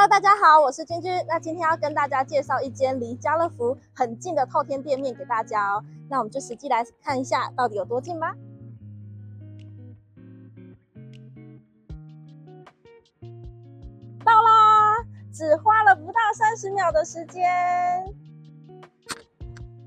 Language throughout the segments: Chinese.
大家好，我是君君。那今天要跟大家介绍一间离家乐福很近的透天店面给大家哦。那我们就实际来看一下到底有多近吧。到啦，只花了不到30秒的时间。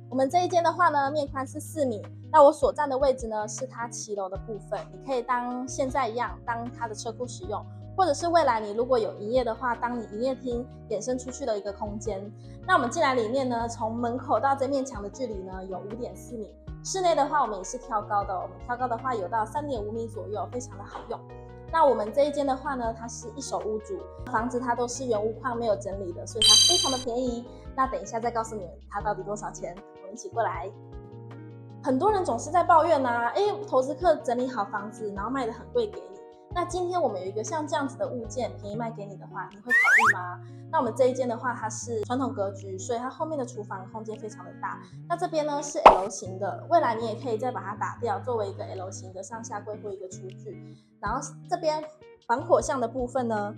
我们这一间的话呢，面宽是4米。那我所站的位置呢，是它骑楼的部分，你可以当现在一样当它的车库使用。或者是未来你如果有营业的话，当你营业厅衍生出去的一个空间。那我们进来里面呢，从门口到这面墙的距离呢有5.4米。室内的话，我们也是挑高的，我们挑高的话有到3.5米左右，非常的好用。那我们这一间的话呢，它是一手屋主，房子它都是原屋况没有整理的，所以它非常的便宜。那等一下再告诉你们它到底多少钱，我们一起过来。很多人总是在抱怨啊，投资客整理好房子，然后卖得很贵给你。那今天我们有一个像这样子的物件便宜卖给你的话，你会考虑吗？那我们这一间的话，它是传统格局，所以它后面的厨房空间非常的大。那这边呢是 L 型的，未来你也可以再把它打掉，作为一个 L 型的上下柜或一个厨具。然后这边防火巷的部分呢，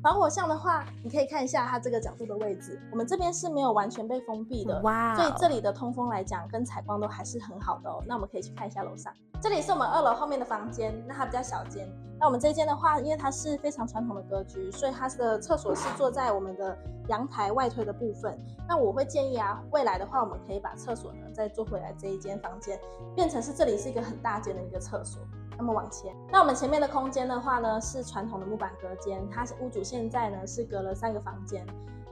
防火巷的话，你可以看一下它这个角度的位置，我们这边是没有完全被封闭的，所以这里的通风来讲跟采光都还是很好的哦。那我们可以去看一下楼上，这里是我们2楼后面的房间，那它比较小间。那我们这间的话，因为它是非常传统的格局，所以它的厕所是坐在我们的阳台外推的部分。那我会建议啊，未来的话，我们可以把厕所呢再做回来这一间房间，变成是这里是一个很大间的一个厕所。那么往前，那我们前面的空间的话呢，是传统的木板隔间，它屋主现在呢是隔了3个房间。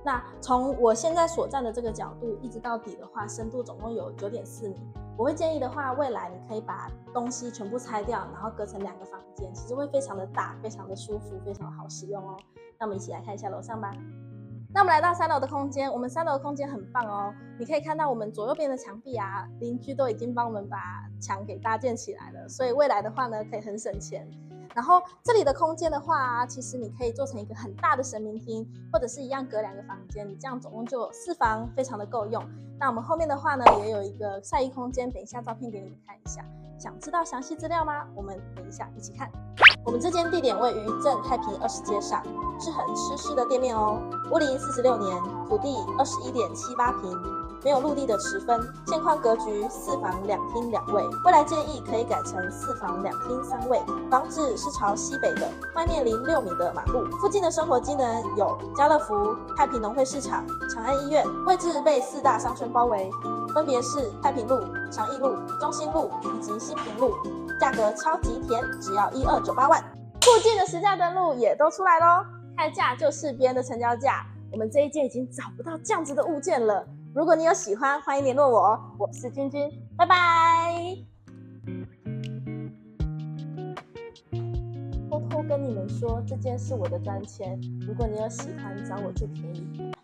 那从我现在所站的这个角度一直到底的话，深度总共有9.4米。我会建议的话，未来你可以把东西全部拆掉，然后隔成2个房间，其实会非常的大，非常的舒服，非常的好使用哦。那我们一起来看一下楼上吧。那我们来到3楼的空间，我们3楼的空间很棒哦。你可以看到我们左右边的墙壁啊，邻居都已经帮我们把墙给搭建起来了，所以未来的话呢，可以很省钱。然后这里的空间的话啊，其实你可以做成一个很大的神明厅，或者是一样隔2个房间，你这样总共就有4房，非常的够用。那我们后面的话呢，也有一个晒衣空间，等一下照片给你们看一下。想知道详细资料吗？我们等一下一起看。我们这间地点位于正太平20街上，是很湿式的店面哦。屋龄46年，土地21.78平，没有陆地的持分，现况格局4房2厅2卫，未来建议可以改成4房2厅3卫。房子是朝西北的，外面临6米的马路，附近的生活机能有家乐福、太平农会市场、长安医院，位置被4大商圈包围，分别是太平路、长义路、中心路以及新平路。价格超级甜，只要1298万。附近的实价登录也都出来咯，开价就是别人的成交价。我们这一间已经找不到这样子的物件了。如果你有喜欢，欢迎联络我哦。我是君君，拜拜。偷偷跟你们说，这间是我的专签，如果你有喜欢，找我最便宜。